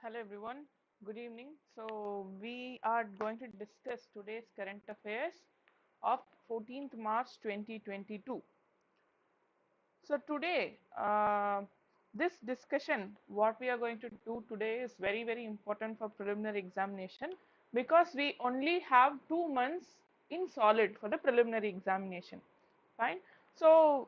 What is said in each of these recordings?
Hello everyone, good evening. So we are going to discuss today's current affairs of 14th March 2022. So today, this discussion, what we are going to do today is very important for preliminary examination because we only have 2 months in solid for the preliminary examination. Fine. So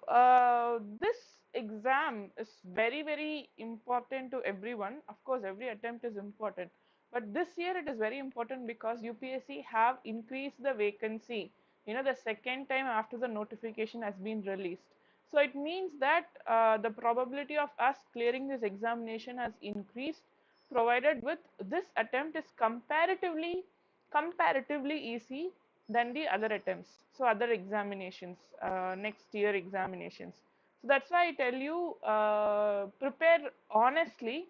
this exam is very important to everyone. Of course, every attempt is important, but this year it is very important because UPSC have increased the vacancy. You know, the second time after the notification has been released. So it means that the probability of us clearing this examination has increased, provided with this attempt is comparatively easy than the other attempts. So other examinations, next year examinations. So that's why I tell you, prepare honestly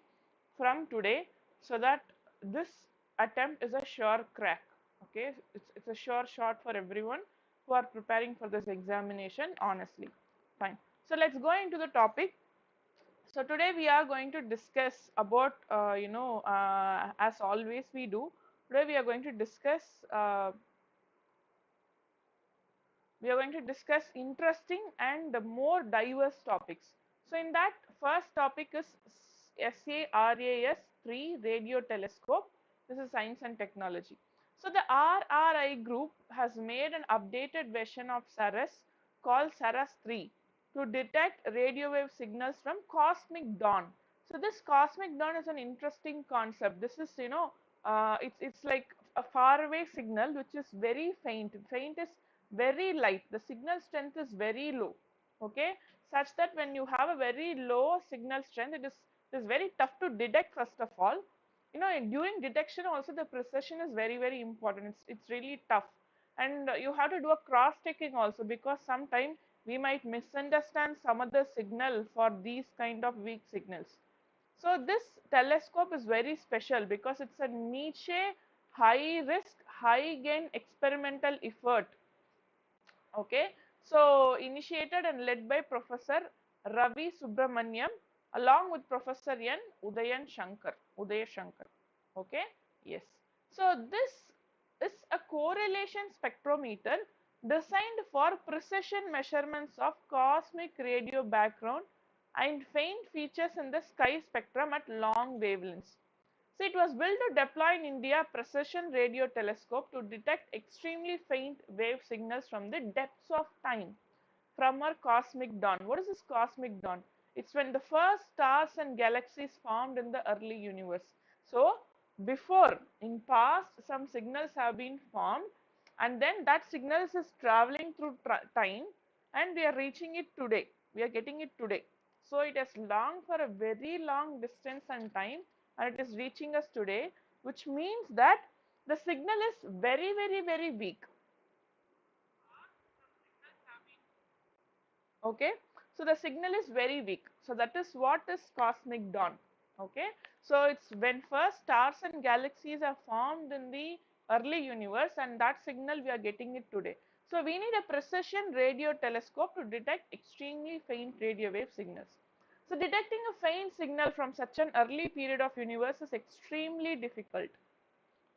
from today so that this attempt is a sure crack. Okay, it's a sure shot for everyone who are preparing for this examination honestly. Fine. So let's go into the topic. So today we are going to discuss about, as always we do, today uh, we are going to discuss interesting and more diverse topics. So in that, first topic is SARAS 3 radio telescope. This is science and technology. So the RRI group has made an updated version of SARAS called SARAS 3 to detect radio wave signals from cosmic dawn. So this cosmic dawn is an interesting concept. This is, it's like a faraway signal which is very faint. Faint is very light. The signal strength is very low. Okay, such that when you have a very low signal strength, it is very tough to detect. First of all, you know, during detection also the precision is very important. It's really tough, and you have to do a cross checking also because sometimes we might misunderstand some other signal for these kind of weak signals. So this telescope is very special because it's a niche, high risk, high gain experimental effort. Okay, so initiated and led by Professor Ravi Subramaniam along with Professor N. Udaya Shankar. Okay, yes. So this is a correlation spectrometer designed for precision measurements of cosmic radio background and faint features in the sky spectrum at long wavelengths. So it was built to deploy in India precision radio telescope to detect extremely faint wave signals from the depths of time from our cosmic dawn. What is this cosmic dawn? It's when the first stars and galaxies formed in the early universe. So before, in past, some signals have been formed, and then that signals is traveling through time, and we are reaching it today. We are getting it today. So it has long for a very long distance and time, and it is reaching us today, which means that the signal is very weak. Okay, so the signal is very weak. So that is what is cosmic dawn. Okay, so it's when first stars and galaxies are formed in the early universe, and that signal we are getting it today. So we need a precision radio telescope to detect extremely faint radio wave signals. So detecting a faint signal from such an early period of universe is extremely difficult.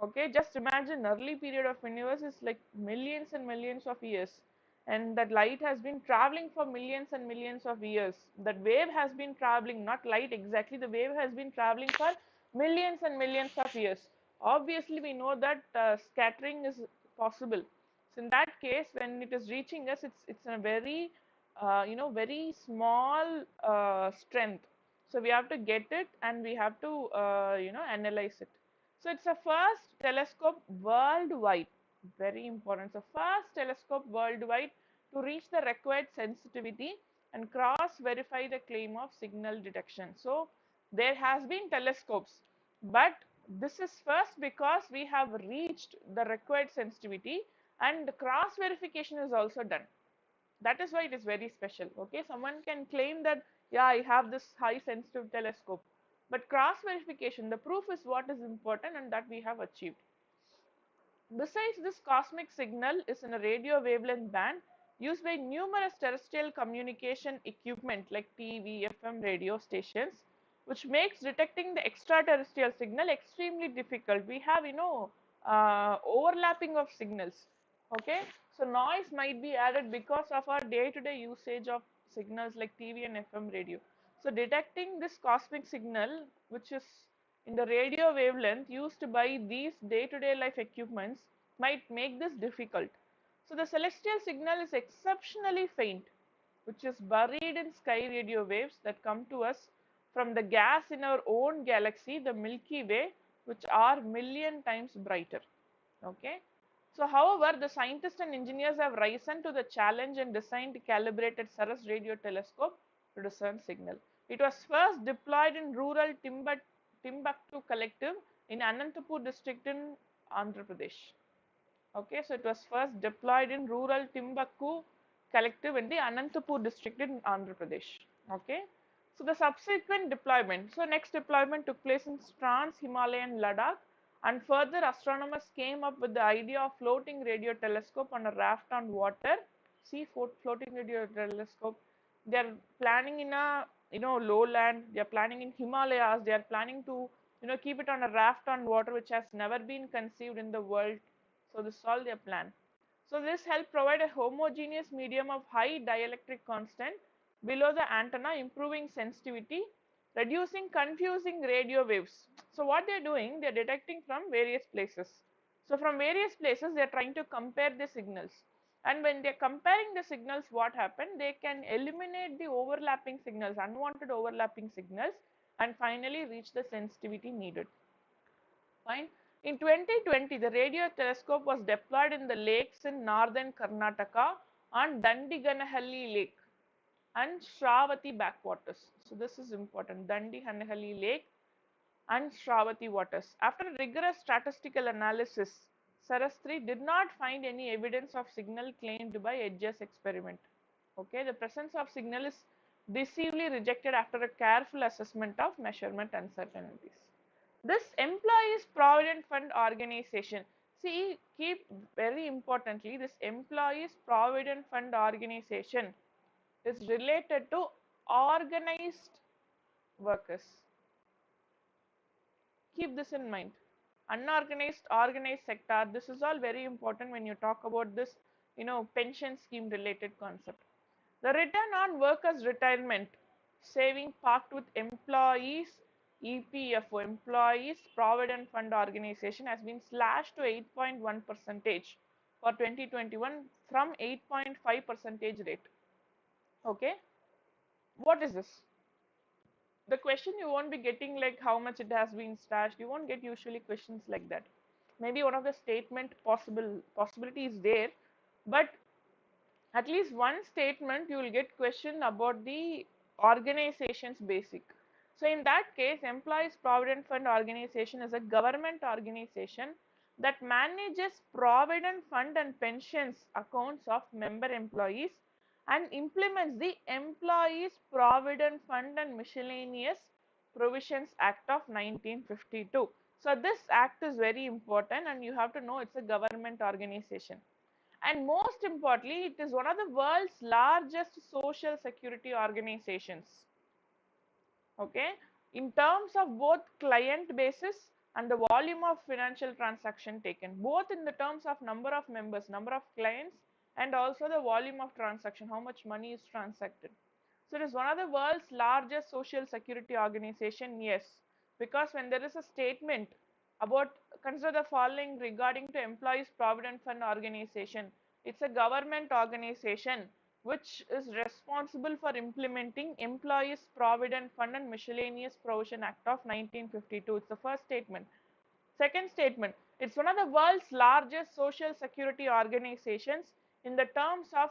Okay, just imagine early period of universe is like millions and millions of years, and that light has been traveling for millions and millions of years. That wave has been traveling, not light exactly, the wave has been traveling for millions and millions of years. Obviously we know that scattering is possible. So in that case, when it is reaching us, it's a very very small strength. So we have to get it, and we have to analyze it. So it's a first telescope worldwide, very important. So first telescope worldwide to reach the required sensitivity and cross verify the claim of signal detection. So there has been telescopes, but this is first because we have reached the required sensitivity, and cross verification is also done. That is why it is very special. Okay, someone can claim that, yeah, I have this high sensitive telescope, but cross verification, the proof is what is important, and that we have achieved. Besides, this cosmic signal is in a radio wavelength band used by numerous terrestrial communication equipment like TV, FM radio stations, which makes detecting the extraterrestrial signal extremely difficult. We have, overlapping of signals. Okay, so noise might be added because of our day-to-day usage of signals like TV and FM radio. So detecting this cosmic signal, which is in the radio wavelength used by these day-to-day life equipments, might make this difficult. So the celestial signal is exceptionally faint, which is buried in sky radio waves that come to us from the gas in our own galaxy, the Milky Way, which are million times brighter. Okay. So, however, the scientists and engineers have risen to the challenge and designed a calibrated Ceres radio telescope to discern signal. It was first deployed in rural Timbuktu collective in Anantapur district in Andhra Pradesh. Okay, so it was first deployed in rural Timbuktu collective in the Anantapur district in Andhra Pradesh. Okay, so the subsequent deployment, so next deployment took place in Trans-Himalayan Ladakh, and further astronomers came up with the idea of floating radio telescope on a raft on water. See, floating radio telescope. They are planning in a lowland. They are planning in Himalayas. They are planning to keep it on a raft on water, which has never been conceived in the world. So this is all their plan. So this helped provide a homogeneous medium of high dielectric constant below the antenna, improving sensitivity, reducing confusing radio waves. So what they are doing, they are detecting from various places. So from various places, they are trying to compare the signals. And when they are comparing the signals, what happened? They can eliminate the overlapping signals, unwanted overlapping signals, and finally reach the sensitivity needed. Fine. In 2020, the radio telescope was deployed in the lakes in northern Karnataka on Dandiganahalli Lake and Shravati backwaters. So this is important, Dandiganahalli Lake and Shravati waters. After rigorous statistical analysis, Ceres 3 did not find any evidence of signal claimed by Edge's experiment. Okay, the presence of signal is decisively rejected after a careful assessment of measurement uncertainties. This Employees Provident Fund organization, see, keep very importantly, this Employees Provident Fund organization is related to organized workers. Keep this in mind. Unorganized, organized sector, this is all very important when you talk about this, pension scheme related concept. The return on workers' retirement saving parked with employees EPFO, Employees Provident Fund Organization, has been slashed to 8.1% for 2021 from 8.5% rate. Okay, what is this? The question you won't be getting like how much it has been slashed. You won't get usually questions like that. Maybe one of the statement possibility is there, but at least one statement you will get question about the organization's basic. So in that case, Employees Provident Fund Organization is a government organization that manages provident fund and pensions accounts of member employees and implements the Employees Provident Fund and Miscellaneous Provisions Act of 1952. So this act is very important and you have to know it's a government organization. And most importantly, it is one of the world's largest social security organizations. Okay, in terms of both client basis and the volume of financial transaction taken, both in the terms of number of members, number of clients, and also the volume of transaction, how much money is transacted. So it is one of the world's largest social security organization, yes, because when there is a statement about, consider the following regarding to Employees Provident Fund Organization, it's a government organization which is responsible for implementing Employees Provident Fund and Miscellaneous Provision Act of 1952. It's the first statement. Second statement, it's one of the world's largest social security organizations in the terms of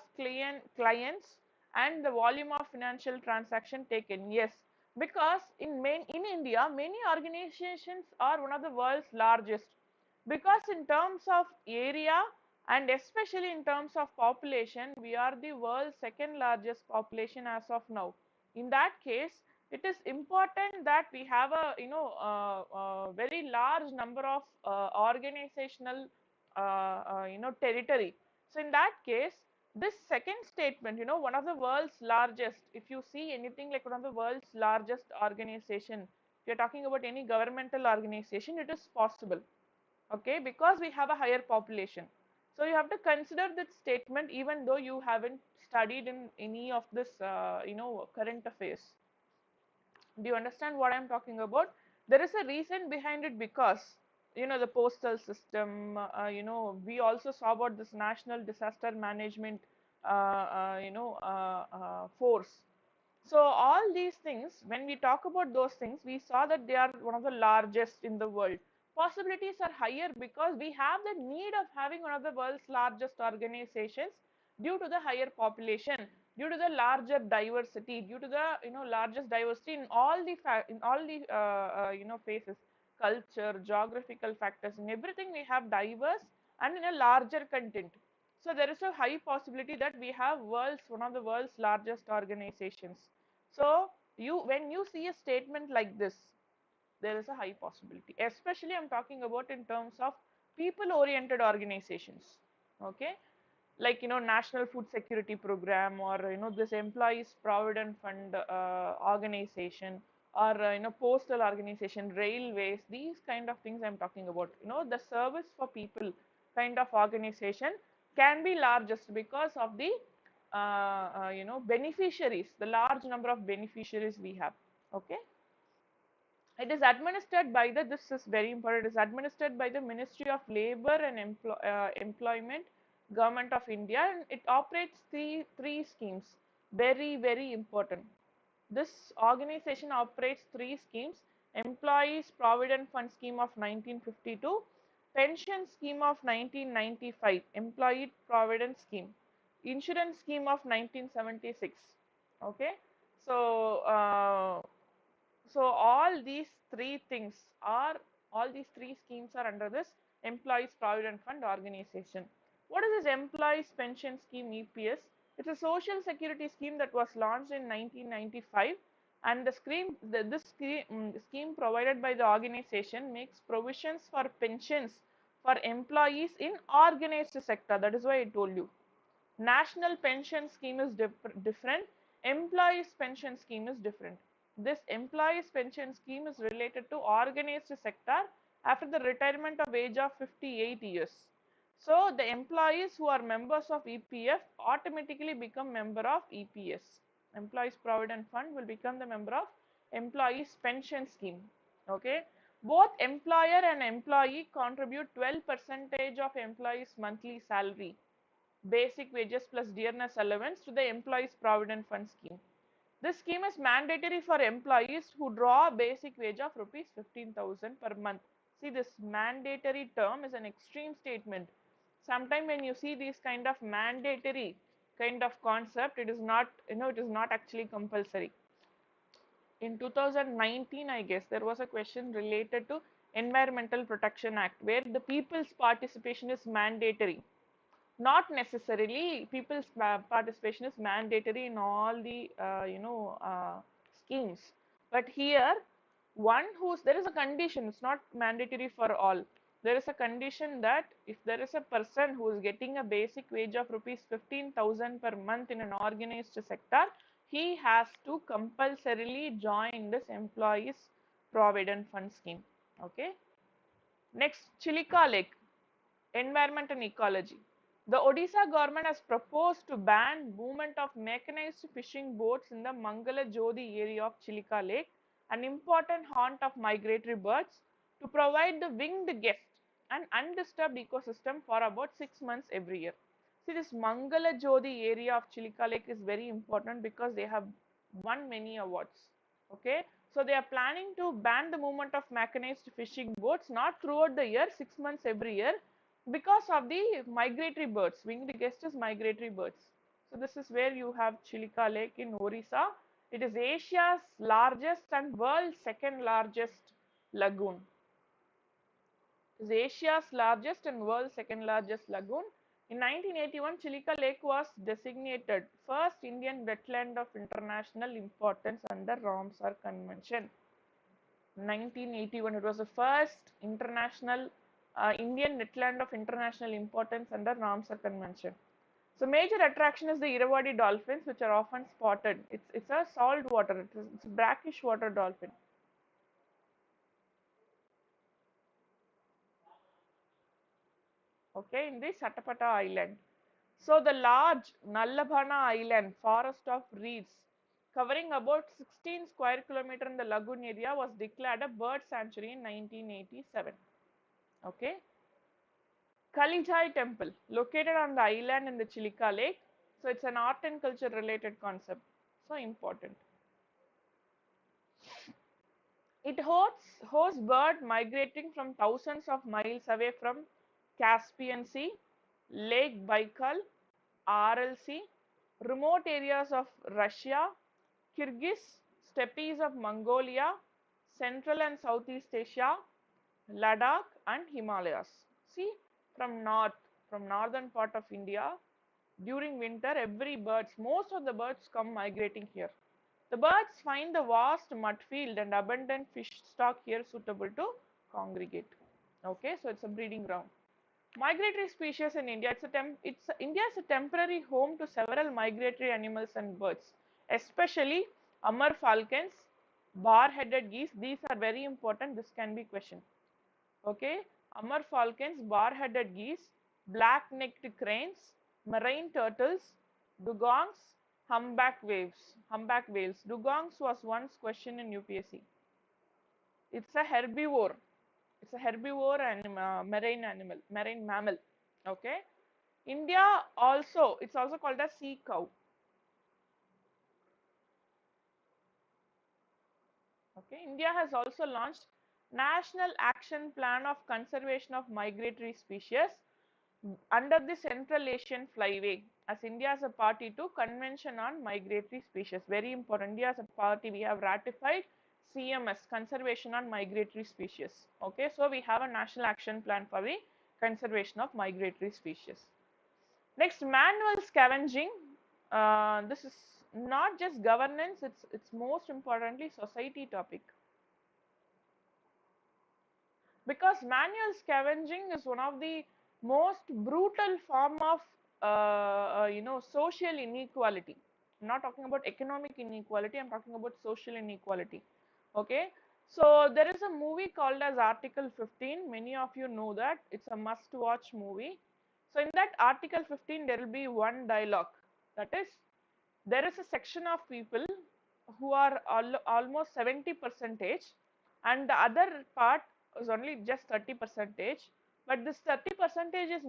clients and the volume of financial transaction taken. Yes, because in India, many organizations are one of the world's largest, because in terms of area and especially in terms of population, we are the world's second largest population as of now. In that case, it is important that we have a very large number of organizational territory. So in that case, This second statement, one of the world's largest, if you see anything like one of the world's largest organization, if you're talking about any governmental organization, it is possible, okay, because we have a higher population. So you have to consider that statement even though you haven't studied in any of this, current affairs. Do you understand what I'm talking about? There is a reason behind it because, the postal system, we also saw about this national disaster management, force. So all these things, when we talk about those things, we saw that they are one of the largest in the world. Possibilities are higher because we have the need of having one of the world's largest organizations due to the higher population, due to the larger diversity, due to the largest diversity in all the phases, culture, geographical factors, in everything we have diverse and in a larger content. So there is a high possibility that we have one of the world's largest organizations. So when you see a statement like this, there is a high possibility. Especially I'm talking about in terms of people-oriented organizations. Okay, like National Food Security Program, or this Employees Provident Fund organization, or postal organization, railways. These kind of things I'm talking about. The service for people kind of organization can be largest because of the beneficiaries, the large number of beneficiaries we have. Okay, it is administered by this is very important, it is administered by the Ministry of Labor and Employment, Government of India, and it operates three schemes. Very, very important. This organization operates three schemes: Employees Provident Fund Scheme of 1952, Pension Scheme of 1995, Employee Provident Scheme, Insurance Scheme of 1976. Okay, so all these three schemes are under this Employees Provident Fund organization. What is this Employees Pension Scheme, EPS? It's a social security scheme that was launched in 1995, and this scheme provided by the organization makes provisions for pensions for employees in organized sector. That is why I told you. National pension scheme is different. Employees pension scheme is different. This employees pension scheme is related to organized sector after the retirement of age of 58 years. So the employees who are members of EPF automatically become member of EPS. Employees Provident Fund will become the member of employees pension scheme. Okay. Both employer and employee contribute 12% of employees' monthly salary, basic wages plus dearness allowance, to the Employees Provident Fund scheme. This scheme is mandatory for employees who draw a basic wage of rupees 15,000 per month. See, this mandatory term is an extreme statement. Sometimes when you see these kind of mandatory kind of concept, it is not, it is not actually compulsory. In 2019, I guess, there was a question related to Environmental Protection Act, where the people's participation is mandatory. Not necessarily people's participation is mandatory in all the schemes, but here there is a condition. It's not mandatory for all. There is a condition that if there is a person who is getting a basic wage of rupees 15,000 per month in an organized sector, he has to compulsorily join this Employees Provident Fund scheme. Okay, next, Chilika Lake, environment and ecology. The Odisha government has proposed to ban movement of mechanized fishing boats in the Mangala Jodi area of Chilika Lake, an important haunt of migratory birds, to provide the winged guest an undisturbed ecosystem for about 6 months every year. See, this Mangala Jodi area of Chilika Lake is very important because they have won many awards. Okay, so they are planning to ban the movement of mechanized fishing boats, not throughout the year, 6 months every year, because of the migratory birds. Winged guest is migratory birds. So this is where you have Chilika Lake in Orissa. It is Asia's largest and world's second largest lagoon. It is Asia's largest and world's second largest lagoon. In 1981, Chilika Lake was designated first Indian wetland of international importance under Ramsar Convention. 1981, it was the first international Indian wetland of international importance under Ramsar Convention. So major attraction is the Irrawaddy dolphins, which are often spotted. It's a salt water. It's a brackish water dolphin. Okay, in the Satapata Island. So the large Nallabhana Island, forest of reeds, covering about 16 square kilometer in the lagoon area, was declared a bird sanctuary in 1987. Okay. Kalijai temple, located on the island in the Chilika lake. So it's an art and culture related concept. So important. It hosts birds migrating from thousands of miles away from Caspian Sea, Lake Baikal, RLC, remote areas of Russia, Kyrgyz, steppes of Mongolia, Central and Southeast Asia, Ladakh and Himalayas. See, from northern part of India, during winter, most of the birds come migrating here. The birds find the vast mud field and abundant fish stock here suitable to congregate. Okay, so it's a breeding ground. Migratory species in India. India is a temporary home to several migratory animals and birds, especially Amur falcons, bar-headed geese. These are very important. This can be questioned. Okay, Amur falcons, bar-headed geese, black-necked cranes, marine turtles, dugongs, humpback whales. Dugongs was once questioned in UPSC. It's a herbivore. It's a herbivore and marine mammal. Okay. India also, it's also called a sea cow. Okay. India has also launched National Action Plan of Conservation of Migratory Species under the Central Asian Flyway, as India is a party to Convention on Migratory Species. Very important. India as a party, we have ratified CMS, Conservation on Migratory Species. Okay, so we have a National Action Plan for the conservation of migratory species. Next, manual scavenging. This is not just governance, it's most importantly society topic. Because manual scavenging is one of the most brutal form of social inequality. I'm not talking about economic inequality, I'm talking about social inequality. Okay, so there is a movie called as Article 15. Many of you know that. It's a must watch movie. So in that Article 15 there will be one dialogue, that is, there is a section of people who are almost 70 percentage, and the other part is only just 30 percentage, but this 30 percentage is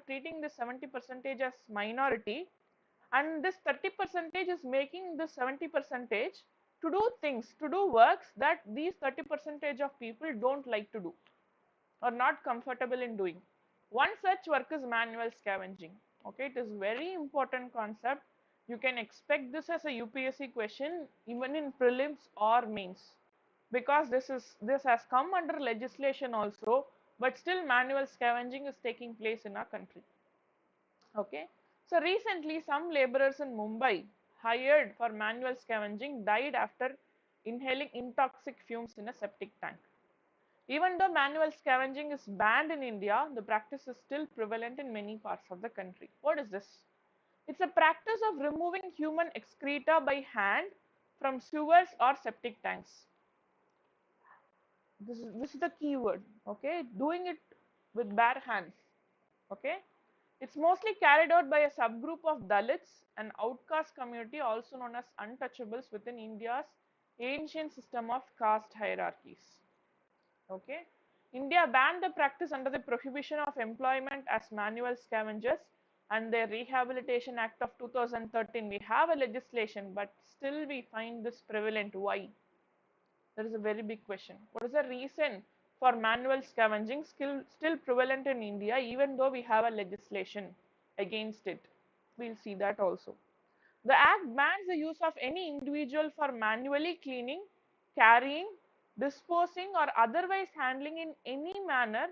treating the 70 percentage as minority, and this 30 percentage is making the 70 percentage to do things, to do works that these 30 percentage of people don't like to do or not comfortable in doing. One such work is manual scavenging. Okay, it is very important concept. You can expect this as a UPSC question even in prelims or mains, because this has come under legislation also, but still manual scavenging is taking place in our country. Okay, so recently some laborers in Mumbai hired for manual scavenging died after inhaling intoxic fumes in a septic tank. Even though manual scavenging is banned in India, the practice is still prevalent in many parts of the country. What is this? It's a practice of removing human excreta by hand from sewers or septic tanks. This is the key word. Okay, doing it with bare hands. Okay, it's mostly carried out by a subgroup of Dalits, an outcast community also known as untouchables within India's ancient system of caste hierarchies. Okay, India banned the practice under the Prohibition of Employment as Manual Scavengers and the Rehabilitation Act of 2013. We have a legislation, but still we find this prevalent. Why? There is a very big question. What is the reason for manual scavenging still prevalent in India, even though we have a legislation against it? We'll see that also. The Act bans the use of any individual for manually cleaning, carrying, disposing, or otherwise handling in any manner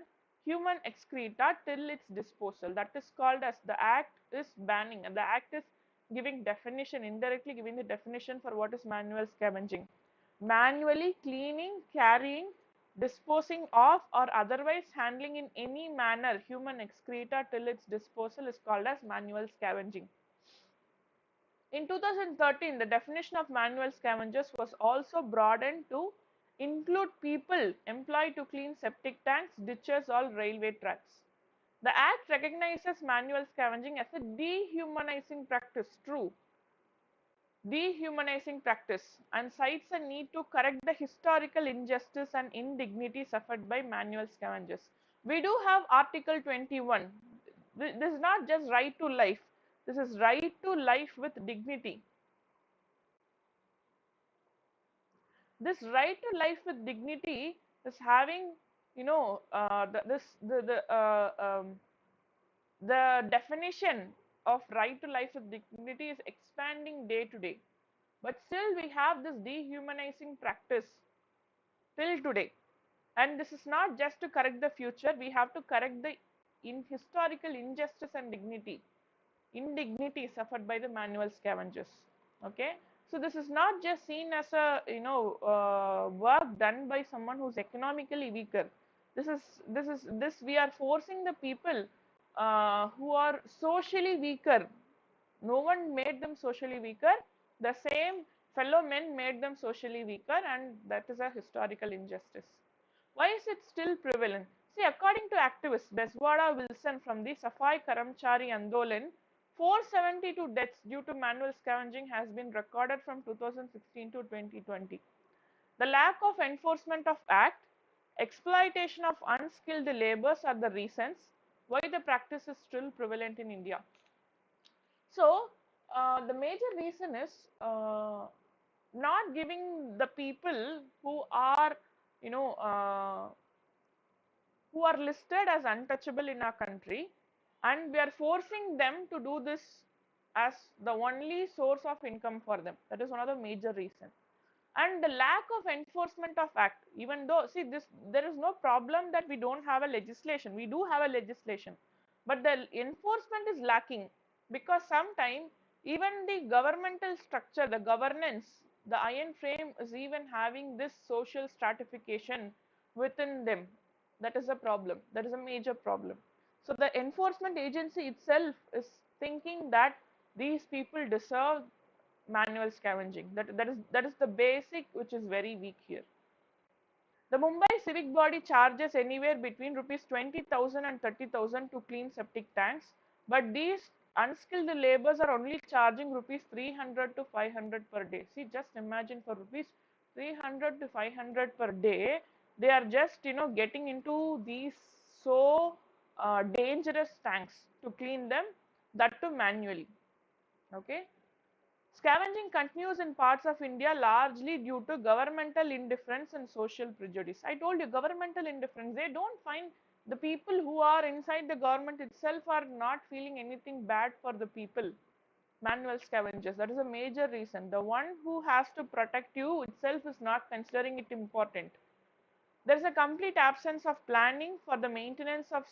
human excreta till its disposal. That is called as the Act is banning, and the Act is giving definition, indirectly giving the definition for what is manual scavenging. Manually cleaning, carrying, disposing of or otherwise handling in any manner human excreta till its disposal is called as manual scavenging. In 2013, the definition of manual scavengers was also broadened to include people employed to clean septic tanks, ditches, or railway tracks. The Act recognizes manual scavenging as a dehumanizing practice, true, dehumanizing practice, and cites a need to correct the historical injustice and indignity suffered by manual scavengers. We do have Article 21. This is not just right to life, this is right to life with dignity. This right to life with dignity is having, the definition of right to life with dignity is expanding day to day. But still we have this dehumanizing practice till today. And this is not just to correct the future, we have to correct the historical injustice and indignity suffered by the manual scavengers. Okay, so this is not just seen as a work done by someone who's economically weaker. This we are forcing the people who are socially weaker. No one made them socially weaker. The same fellow men made them socially weaker, and that is a historical injustice. Why is it still prevalent? See, according to activist Beswada Wilson from the Safai Karamchari Andolan, 472 deaths due to manual scavenging has been recorded from 2016 to 2020. The lack of enforcement of Act, exploitation of unskilled labours are the reasons why the practice is still prevalent in India. So, the major reason is not giving the people who are, who are listed as untouchable in our country, and we are forcing them to do this as the only source of income for them. That is one of the major reasons. And the lack of enforcement of Act, even though, see, there is no problem that we don't have a legislation. We do have a legislation, but the enforcement is lacking, because sometimes even the governmental structure, the governance, the iron frame is even having this social stratification within them. That is a problem. That is a major problem. So the enforcement agency itself is thinking that these people deserve manual scavenging. That is the basic which is very weak here. The Mumbai civic body charges anywhere between rupees 20,000 and 30,000 to clean septic tanks, but these unskilled laborers are only charging rupees 300 to 500 per day. See, just imagine, for rupees 300 to 500 per day, they are just getting into these so dangerous tanks to clean them, that too manually. Okay. Scavenging continues in parts of India largely due to governmental indifference and social prejudice. I told you, governmental indifference. They don't find, the people who are inside the government itself are not feeling anything bad for the people. Manual scavengers. That is a major reason. The one who has to protect you itself is not considering it important. There is a complete absence of planning for the maintenance of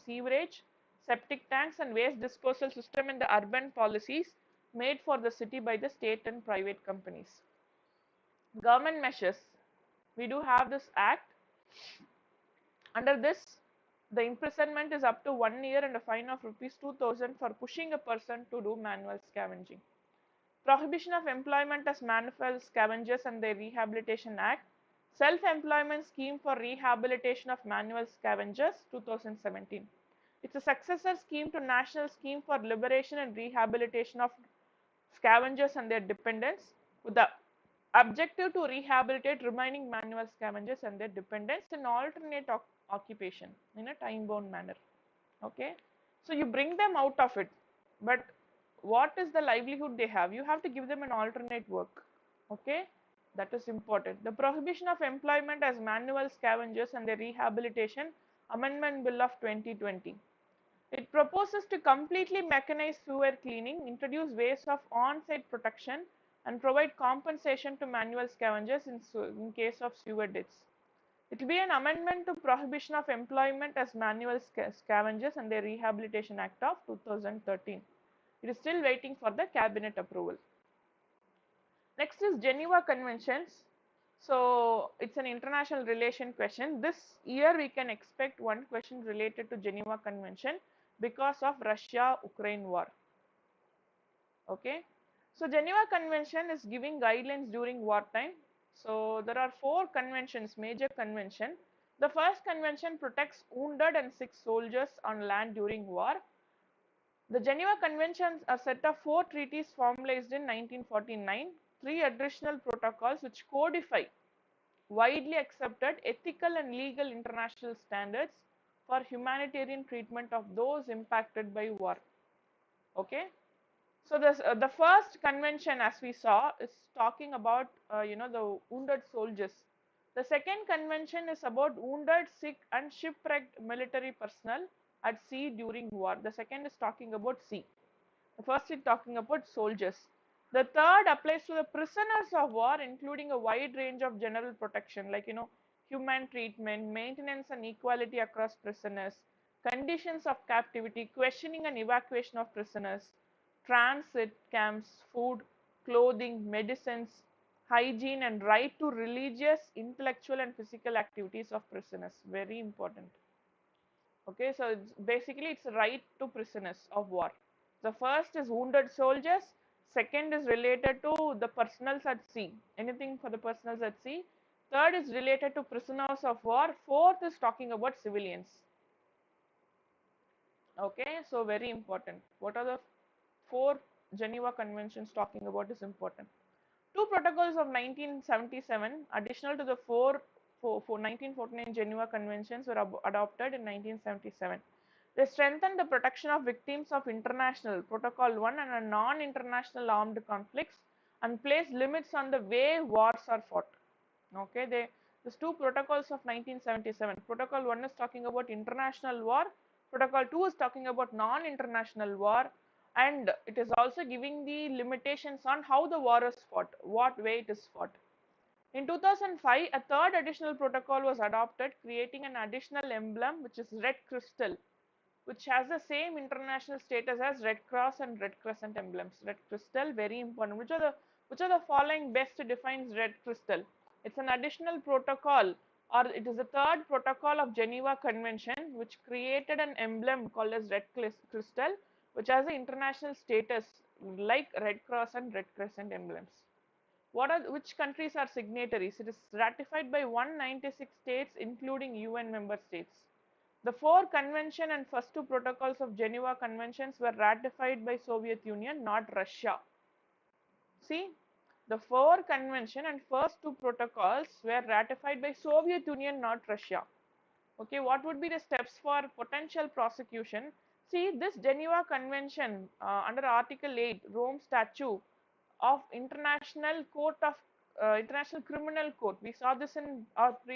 sewerage, septic tanks, and waste disposal system in the urban policies made for the city by the state and private companies. Government measures. We do have this Act. Under this, the imprisonment is up to 1 year and a fine of rupees 2,000 for pushing a person to do manual scavenging. Prohibition of employment as manual scavengers and the Rehabilitation Act. Self-employment scheme for rehabilitation of manual scavengers, 2017. It's a successor scheme to National Scheme for Liberation and Rehabilitation of Scavengers and their dependents, with the objective to rehabilitate remaining manual scavengers and their dependents in alternate occupation in a time-bound manner. Okay, so you bring them out of it, but what is the livelihood they have? You have to give them an alternate work. Okay, that is important. The prohibition of employment as manual scavengers and their rehabilitation, Amendment Bill of 2020. It proposes to completely mechanize sewer cleaning, introduce ways of on-site protection, and provide compensation to manual scavengers in case of sewer deaths. It will be an amendment to Prohibition of Employment as Manual Scavengers and the Rehabilitation Act of 2013. It is still waiting for the cabinet approval. Next is Geneva Conventions. So it's an international relation question. This year we can expect one question related to Geneva Convention because of Russia-Ukraine war. Okay. So Geneva Convention is giving guidelines during wartime. So there are 4 conventions, major convention. The first convention protects wounded and sick soldiers on land during war. The Geneva Conventions are set of 4 treaties formalized in 1949, 3 additional protocols which codify widely accepted ethical and legal international standards for humanitarian treatment of those impacted by war. Okay. So the first convention, as we saw, is talking about the wounded soldiers. The second convention is about wounded, sick, and shipwrecked military personnel at sea during war. The second is talking about sea. The first is talking about soldiers. The third applies to the prisoners of war, including a wide range of general protection, like human treatment, maintenance and equality across prisoners, conditions of captivity, questioning and evacuation of prisoners, transit camps, food, clothing, medicines, hygiene, and right to religious, intellectual, and physical activities of prisoners. Very important. Okay, so it's a right to prisoners of war. The first is wounded soldiers. Second is related to the personals at sea. Anything for the personals at sea. Third is related to prisoners of war. Fourth is talking about civilians. Okay, so very important. What are the 4 Geneva Conventions talking about is important. 2 protocols of 1977, additional to the 4 1949 Geneva Conventions, were adopted in 1977. They strengthened the protection of victims of international Protocol 1 and non-international armed conflicts and placed limits on the way wars are fought. Okay, these 2 protocols of 1977. Protocol 1 is talking about international war. Protocol 2 is talking about non-international war, and it is also giving the limitations on how the war is fought, what way it is fought. In 2005, a third additional protocol was adopted, creating an additional emblem, which is red crystal, which has the same international status as Red Cross and Red Crescent emblems. Red crystal, very important. Which are the following best defines red crystal? It's an additional protocol, or it is the third protocol of Geneva Convention, which created an emblem called as red crystal, which has the international status like Red Cross and Red Crescent emblems. Which countries are signatories? It is ratified by 196 states, including UN member states. The 4 convention and first 2 protocols of Geneva Conventions were ratified by Soviet Union, not Russia. See, the 4 convention and first 2 protocols were ratified by Soviet Union, not Russia. Okay, what would be the steps for potential prosecution? See, this Geneva Convention under Article 8, Rome Statute of International Court of International Criminal Court. We saw this in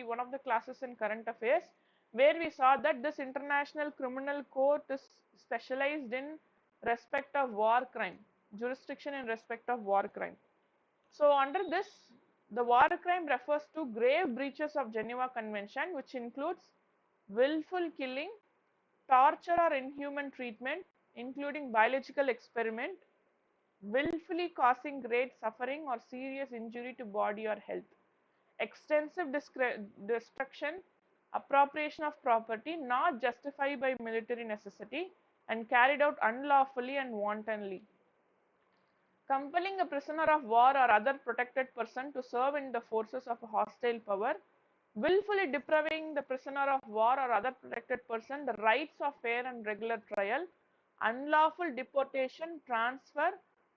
one of the classes in current affairs, where we saw that this International Criminal Court is specialized in respect of war crime, jurisdiction in respect of war crime. So under this, the war crime refers to grave breaches of Geneva Convention, which includes willful killing, torture or inhuman treatment, including biological experiment, willfully causing great suffering or serious injury to body or health, extensive destruction, appropriation of property not justified by military necessity, and carried out unlawfully and wantonly. Compelling a prisoner of war or other protected person to serve in the forces of a hostile power, willfully depriving the prisoner of war or other protected person the rights of fair and regular trial, unlawful deportation, transfer,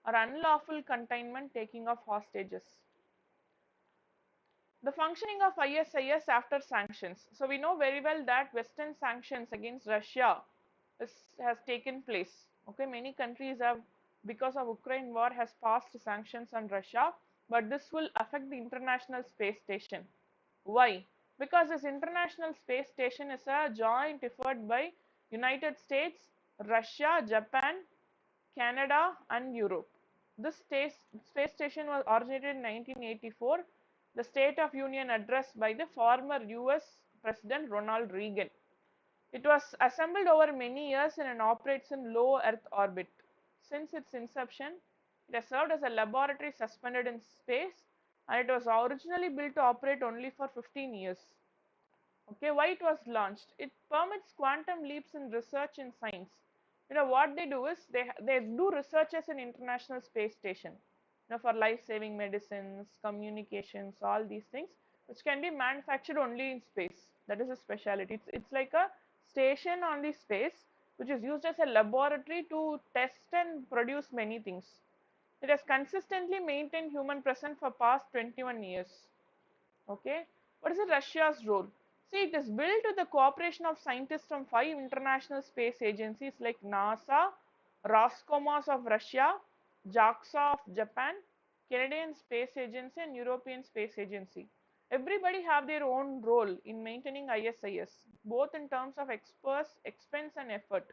or unlawful containment, taking of hostages. The functioning of ISIS after sanctions. So we know very well that Western sanctions against Russia has taken place. Okay, many countries have, because of Ukraine war, has passed sanctions on Russia, but this will affect the International Space Station. Why? Because this International Space Station is a joint effort by United States, Russia, Japan, Canada, and Europe. This space station was originated in 1984, the State of Union address by the former US President Ronald Reagan. It was assembled over many years and operates in low Earth orbit. Since its inception, it has served as a laboratory suspended in space and it was originally built to operate only for 15 years. Okay, why it was launched? It permits quantum leaps in research in science. What they do is they do researches in International Space Station, for life-saving medicines, communications, all these things, which can be manufactured only in space. That is a specialty. It's like a station on the space, which is used as a laboratory to test and produce many things. It has consistently maintained human presence for past 21 years. Okay, what is Russia's role? See, it is built with the cooperation of scientists from 5 international space agencies like NASA, Roscosmos of Russia, JAXA of Japan, Canadian Space Agency, and European Space Agency. Everybody have their own role in maintaining ISIS, both in terms of expense and effort.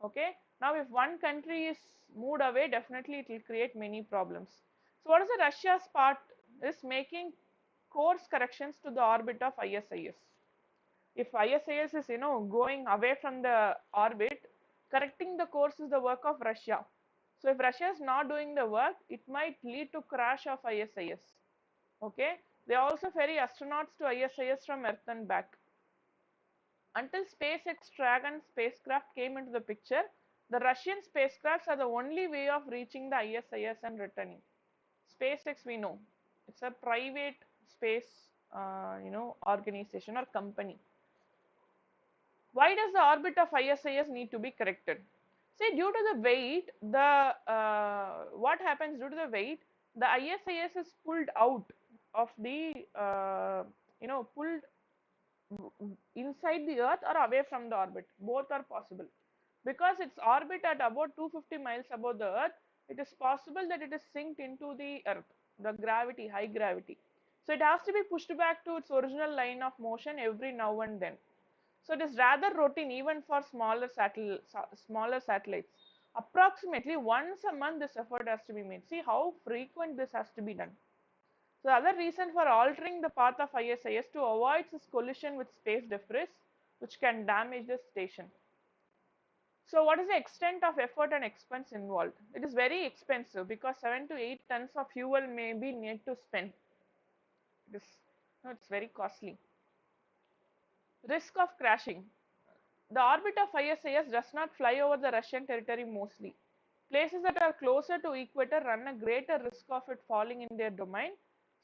Okay, now if one country is moved away, definitely it will create many problems. So what is the Russia's part? Is making course corrections to the orbit of ISIS. If ISIS is going away from the orbit, correcting the course is the work of Russia. So if Russia is not doing the work, it might lead to crash of ISIS. Okay, they also ferry astronauts to ISIS from Earth and back. Until SpaceX Dragon spacecraft came into the picture, the Russian spacecrafts are the only way of reaching the ISIS and returning. SpaceX, we know, it's a private space organization or company. Why does the orbit of ISIS need to be corrected? See, due to the weight, what happens due to the weight, the ISIS is pulled out of the pulled inside the Earth or away from the orbit. Both are possible. Because its orbit at about 250 miles above the Earth, it is possible that it is synced into the Earth, the gravity, high gravity. So it has to be pushed back to its original line of motion every now and then. So it is rather routine even for smaller satellites. Approximately once a month this effort has to be made. See how frequent this has to be done. So the other reason for altering the path of ISIS to avoid this collision with space debris, which can damage the station. So what is the extent of effort and expense involved? It is very expensive because 7 to 8 tons of fuel may be need to spend. It's very costly. Risk of crashing. The orbit of ISIS does not fly over the Russian territory mostly. Places that are closer to equator run a greater risk of it falling in their domain.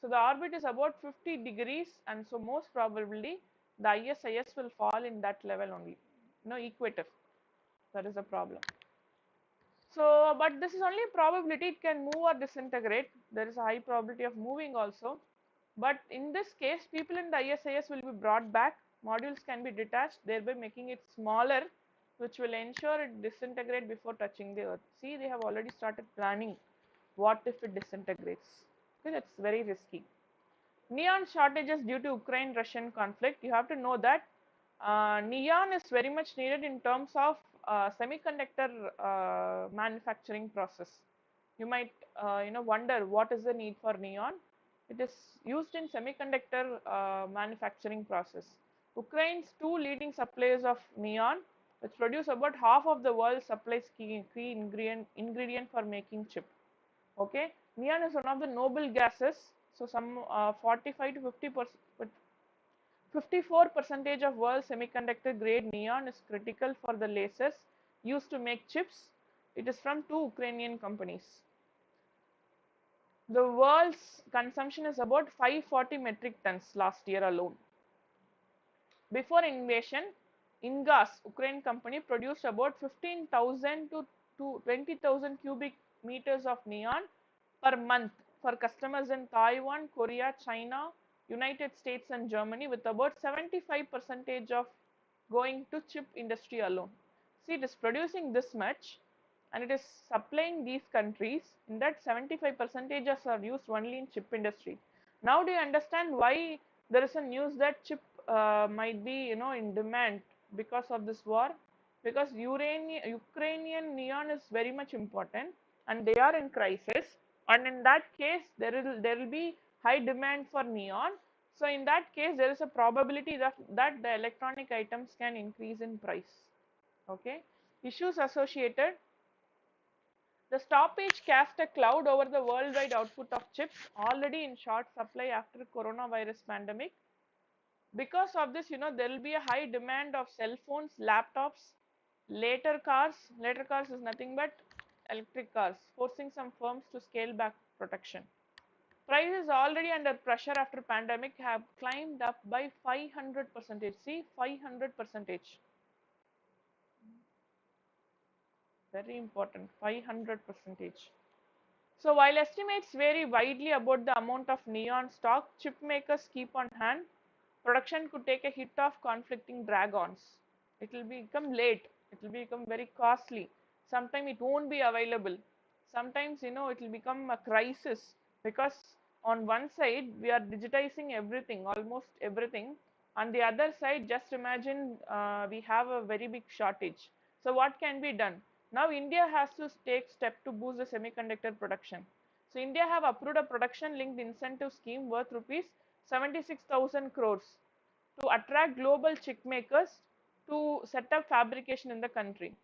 So the orbit is about 50 degrees, and so most probably the ISIS will fall in that level only. Equator. That is a problem. So, but this is only a probability. It can move or disintegrate. There is a high probability of moving also. But in this case, people in the ISIS will be brought back. Modules can be detached, thereby making it smaller, which will ensure it disintegrates before touching the Earth. See, they have already started planning. What if it disintegrates? Okay, that's very risky. Neon shortages due to Ukraine-Russian conflict. You have to know that neon is very much needed in terms of semiconductor manufacturing process. You might wonder what is the need for neon. It is used in semiconductor manufacturing process. Ukraine's 2 leading suppliers of neon, which produce about half of the world's supplies key ingredient for making chip. Okay, neon is one of the noble gases. So some 45 to 54% of world semiconductor grade neon is critical for the lasers used to make chips. It is from 2 Ukrainian companies. The world's consumption is about 540 metric tons last year alone. Before invasion, Ingas, Ukraine company, produced about 15,000 to 20,000 cubic meters of neon per month for customers in Taiwan, Korea, China, United States and Germany, with about 75% of going to chip industry alone. See, it is producing this much and it is supplying these countries. In that 75% are used only in chip industry. Now do you understand why there is a news that chip might be in demand because of this war? Because Ukrainian neon is very much important and they are in crisis, and in that case there will be high demand for neon. So in that case there is a probability that the electronic items can increase in price. Okay, issues associated. The stoppage cast a cloud over the worldwide output of chips already in short supply after coronavirus pandemic. Because of this, there will be a high demand of cell phones, laptops, later cars. Later cars is nothing but electric cars, forcing some firms to scale back production. Prices already under pressure after pandemic have climbed up by 500%. See, 500%. Very important, 500%. So while estimates vary widely about the amount of neon stock chip makers keep on hand, production could take a hit of conflicting drag-ons. It will become late. It will become very costly. Sometimes it won't be available. Sometimes, it will become a crisis, because on one side we are digitizing everything, almost everything. On the other side, just imagine we have a very big shortage. So what can be done? Now India has to take step to boost the semiconductor production. So India have approved a production linked incentive scheme worth rupees 76,000 crores to attract global chip makers to set up fabrication in the country.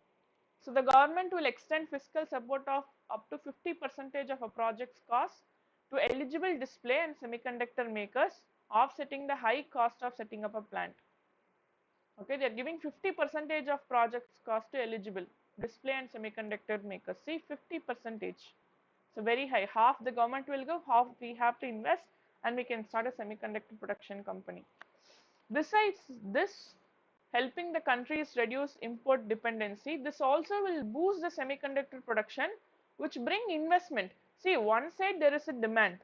So the government will extend fiscal support of up to 50% of a project's cost to eligible display and semiconductor makers, offsetting the high cost of setting up a plant. Okay, they are giving 50% of project's cost to eligible display and semiconductor makers. See, 50%. So very high. Half the government will give, half we have to invest, and we can start a semiconductor production company. Besides this, helping the countries reduce import dependency, this also will boost the semiconductor production, which bring investment. See, one side there is a demand.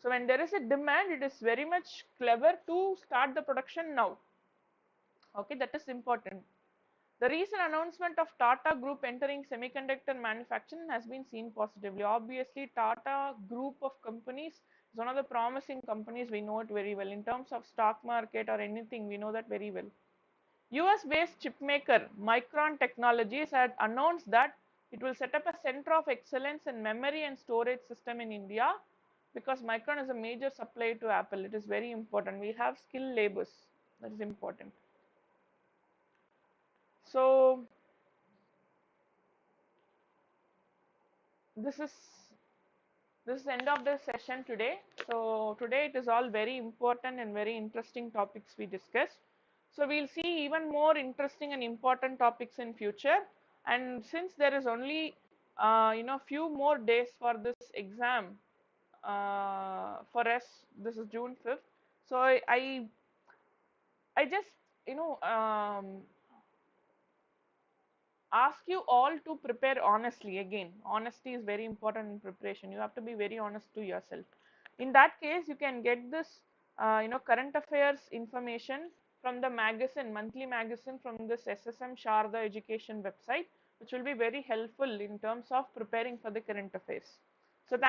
So when there is a demand, it is very much clever to start the production now. Okay, that is important. The recent announcement of Tata Group entering semiconductor manufacturing has been seen positively. Obviously, Tata Group of companies is one of the promising companies. We know it very well. In terms of stock market or anything, we know that very well. US-based chipmaker Micron Technologies had announced that it will set up a center of excellence in memory and storage system in India, because Micron is a major supplier to Apple. It is very important. We have skilled labors. That is important. So this is the end of the session today. So today it is all very important and very interesting topics we discussed. So we'll see even more interesting and important topics in future. And since there is only few more days for this exam, for us this is June 5th. So I just ask you all to prepare honestly. Again, honesty is very important in preparation. You have to be very honest to yourself. In that case, you can get this current affairs information from the magazine, monthly magazine from this SSM Sharda education website, which will be very helpful in terms of preparing for the current affairs.